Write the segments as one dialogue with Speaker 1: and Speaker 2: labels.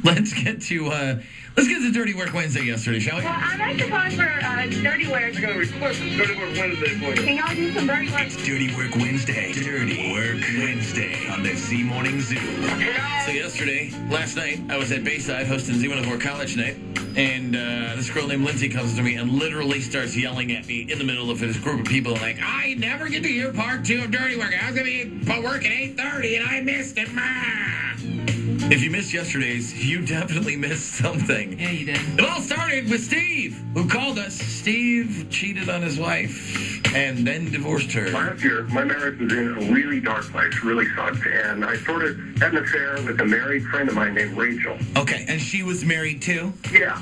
Speaker 1: Let's get to Dirty Work Wednesday yesterday, shall we?
Speaker 2: Well, I'd like to call for Dirty Work.
Speaker 3: I got a request for Dirty Work Wednesday for you.
Speaker 2: Can y'all do some Dirty Work?
Speaker 1: It's Dirty Work Wednesday. Dirty Work Wednesday on the Z Morning Zoo. So last night, I was at Bayside hosting Z104 College Night, and this girl named Lindsay comes to me and literally starts yelling at me in the middle of this group of people, like, I never get to hear part 2 of Dirty Work. I was going to be work at 8:30, and I missed it, If you missed yesterday's, you definitely missed something.
Speaker 4: Yeah, you did.
Speaker 1: It all started with Steve, who called us. Steve cheated on his wife and then divorced her.
Speaker 3: Last year, my marriage was in a really dark place, really sucked, and I sort of had an affair with a married friend of mine named Rachel.
Speaker 1: Okay, and she was married too?
Speaker 3: Yeah,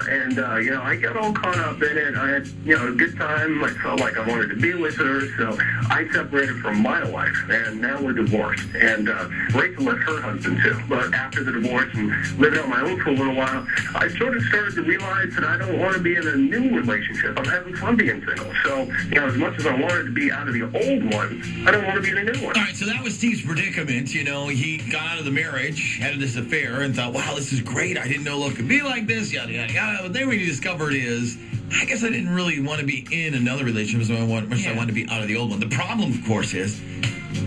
Speaker 3: and, I got all caught up in it. I had, a good time. I felt like I wanted to be with her, so I separated from my wife, and now we're divorced. And Rachel left her husband, too. But after the divorce and living on my own for a little while, I sort of started to realize that I don't want to be in a new relationship. I'm having fun being single. So, as much as I wanted to be out of the old one, I don't want to be in a new one.
Speaker 1: All right, so that was Steve's predicament. He got out of the marriage, had this affair, and thought, wow, this is great. I didn't know love could be like this, yada, yada, yada. But then what he discovered is, I guess I didn't really want to be in another relationship, so I wanted to be out of the old one. The problem, of course, is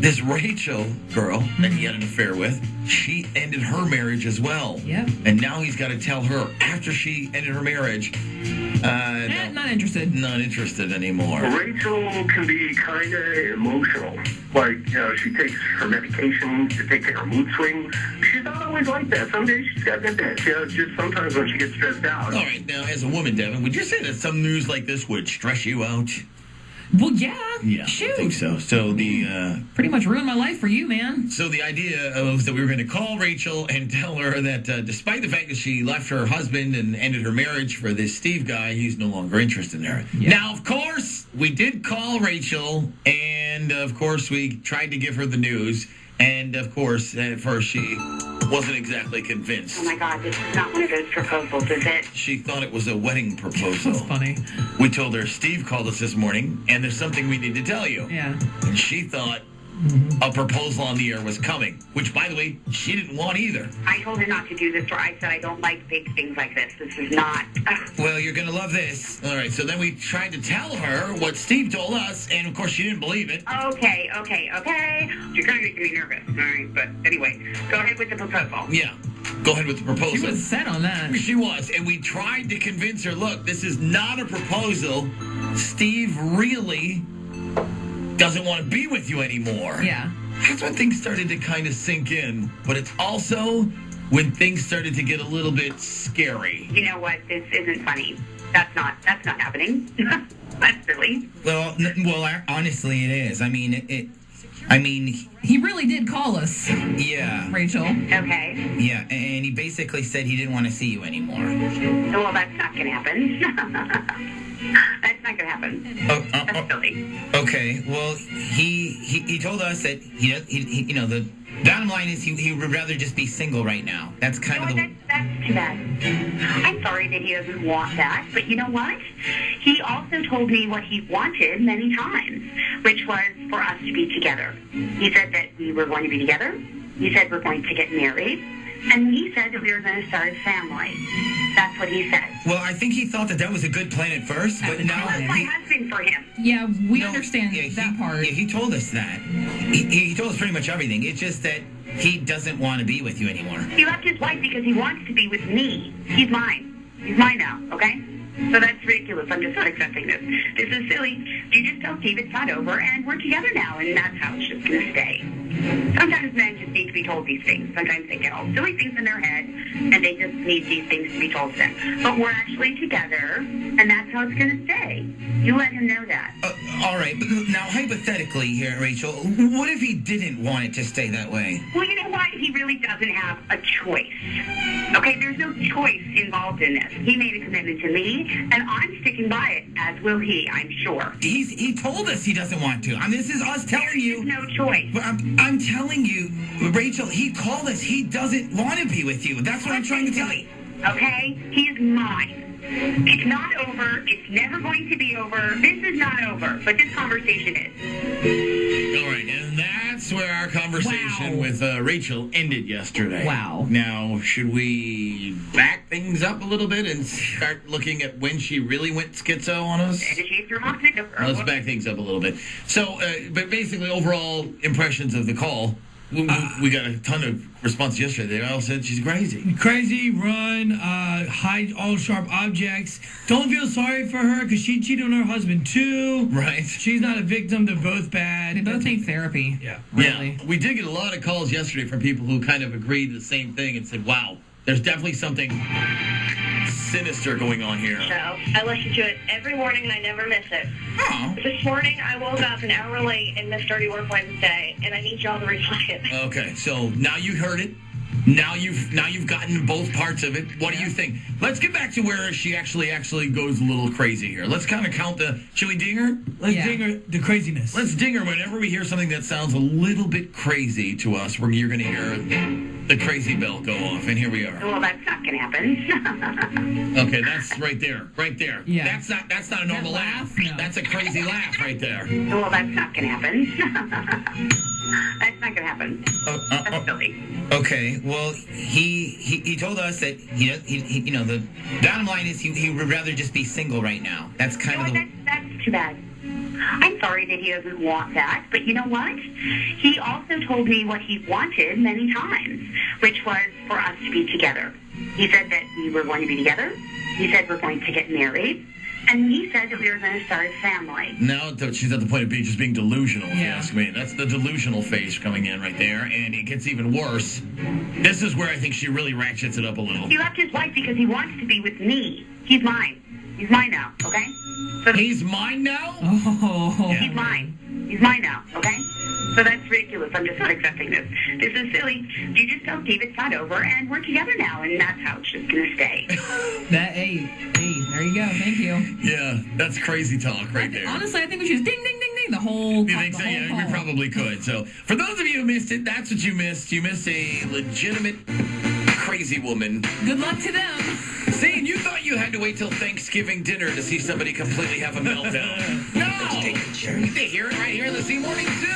Speaker 1: this Rachel girl that he had an affair with, she ended her marriage as well.
Speaker 4: Yep.
Speaker 1: And now he's got to tell her, after she ended her marriage,
Speaker 4: not interested.
Speaker 1: Not interested anymore.
Speaker 3: Rachel can be kind of emotional. Like, she takes her medication to take care of mood swings. She's not always like that. Some days she's got good days. Just sometimes when she gets stressed out.
Speaker 1: All right, now, as a woman, Devin, would you say that some news like this would stress you out?
Speaker 4: Well, yeah. Shoot.
Speaker 1: I think so. So
Speaker 4: pretty much ruined my life for you, man.
Speaker 1: So the idea was that we were going to call Rachel and tell her that despite the fact that she left her husband and ended her marriage for this Steve guy, he's no longer interested in her. Yeah. Now, of course, we did call Rachel, and of course, we tried to give her the news. And, of course, at first she wasn't exactly convinced.
Speaker 2: Oh, my God, this is not one of those proposals, is it?
Speaker 1: She thought it was a wedding proposal.
Speaker 4: That's funny.
Speaker 1: We told her, Steve called us this morning, and there's something we need to tell you.
Speaker 4: Yeah.
Speaker 1: And she thought a proposal on the air was coming, which, by the way, she didn't want either.
Speaker 2: I told her not to do this, or I said I don't like big things like this. This is not...
Speaker 1: Well, you're going to love this. All right, so then we tried to tell her what Steve told us, and, of course, she didn't believe it.
Speaker 2: Okay. You're kind of making me nervous, all right? But anyway, go ahead with the proposal.
Speaker 1: Yeah, go ahead with the proposal.
Speaker 4: She was set on that.
Speaker 1: She was, and we tried to convince her, look, this is not a proposal. Steve really doesn't want to be with you anymore.
Speaker 4: Yeah.
Speaker 1: That's when things started to kind of sink in. But it's also when things started to get a little bit scary.
Speaker 2: You know what? This isn't funny. That's not happening. That's silly.
Speaker 5: Well, honestly, it is. I mean,
Speaker 4: he really did call us.
Speaker 5: Yeah.
Speaker 4: Rachel.
Speaker 2: Okay.
Speaker 5: Yeah, and he basically said he didn't want to see you anymore.
Speaker 2: Well, that's not going to happen. That's not going to happen. That's silly.
Speaker 5: Okay. Well, he told us that the bottom line is he would rather just be single right now. That's kind of the.
Speaker 2: That's too bad. I'm sorry that he doesn't want that, but you know what? He also told me what he wanted many times, which was for us to be together. He said that we were going to be together. He said we're going to get married. And he said that we were going to start a family. That's what he said.
Speaker 5: Well, I think he thought that was a good plan at first, but now...
Speaker 2: That's my husband for him.
Speaker 4: Yeah, we understand that part.
Speaker 5: Yeah, he told us that. He told us pretty much everything. It's just that he doesn't want to be with you anymore.
Speaker 2: He left his wife because he wants to be with me. He's mine. He's mine now, okay? So that's ridiculous. I'm just not accepting this. This is silly. You just tell Steve it's not over, and we're together now, and that's how it's just going to stay. Sometimes men just need to be told these things. Sometimes they get all silly things in their head, and they just need these things to be told to them. But we're actually together, and that's how it's going to stay. You let him know that.
Speaker 5: All right, but now hypothetically here, Rachel, what if he didn't want it to stay that way?
Speaker 2: Well, you know what? He really doesn't have a choice. Okay, there's no choice involved in this. He made a commitment to me, and I'm sticking by it, as will he, I'm sure.
Speaker 5: He told us he doesn't want to. I mean, this is us telling you.
Speaker 2: There's no choice.
Speaker 5: But I'm telling you, Rachel, he called us. He doesn't want to be with you. That's what I'm trying to tell you.
Speaker 2: Okay? He's mine. It's not over. It's never going to be over. This is not over, but this conversation is.
Speaker 1: All right, and that that's where our conversation with Rachel ended yesterday.
Speaker 4: Wow.
Speaker 1: Now, should we back things up a little bit and start looking at when she really went schizo on us? Let's back things up a little bit. So, but basically, overall impressions of the call. We got a ton of response yesterday. They all said she's crazy.
Speaker 6: Crazy, run, hide all sharp objects. Don't feel sorry for her because she cheated on her husband too.
Speaker 1: Right.
Speaker 6: She's not a victim. They're both bad.
Speaker 4: They both need therapy.
Speaker 6: Yeah.
Speaker 4: Really.
Speaker 1: Yeah. We did get a lot of calls yesterday from people who kind of agreed the same thing and said, wow, there's definitely something sinister going on here.
Speaker 7: So I listen to it every morning and I never miss it.
Speaker 1: Oh.
Speaker 7: This morning I woke up an hour late and missed Dirty Work Wednesday, and I need y'all to replay it.
Speaker 1: Okay, so now you heard it. Now you've gotten both parts of it. What do you think? Let's get back to where she actually goes a little crazy here. Let's kind of count the. Should we ding her?
Speaker 6: Let's ding her the craziness.
Speaker 1: Let's ding her whenever we hear something that sounds a little bit crazy to us. You're going to hear the crazy bell go off, and here we are.
Speaker 2: Well, that's not going to happen.
Speaker 1: Okay, that's right there.
Speaker 4: Yeah.
Speaker 1: That's not a normal laugh.
Speaker 4: No.
Speaker 1: That's a crazy laugh right there.
Speaker 2: Well, that's not going to happen. That's not going to happen. That's silly.
Speaker 5: Okay, well, he told us that the bottom line is he would rather just be single right now. That's kind of the.
Speaker 2: That's too bad. I'm sorry that he doesn't want that, but you know what? He also told me what he wanted many times, which was for us to be together. He said that we were going to be together. He said we're going to get married. And he said that we were going to start a family.
Speaker 1: Now she's at the point of just being delusional, if you
Speaker 4: Yeah.
Speaker 1: ask me. That's the delusional face coming in right there, and it gets even worse. This is where I think she really ratchets it up a little.
Speaker 2: He left his wife because he wants to be with me. He's mine. He's mine now, okay? So
Speaker 1: He's mine now?
Speaker 4: Oh.
Speaker 2: he's mine. He's mine now, okay? So that's ridiculous. I'm just not accepting this. This is silly. You just tell Steve it's not over, and we're together now, and that's how it's just going to stay.
Speaker 4: Hey, there you go. Thank you.
Speaker 1: Yeah, that's crazy talk right there.
Speaker 4: Honestly, I think we should ding, ding, ding, ding the whole.
Speaker 1: You think so? Yeah, we probably could. So, for those of you who missed it, that's what you missed. You missed a legitimate crazy woman.
Speaker 4: Good luck to them.
Speaker 1: See, and you thought you had to wait till Thanksgiving dinner to see somebody completely have a meltdown. No! You hear it right here in the C Morning Zoo.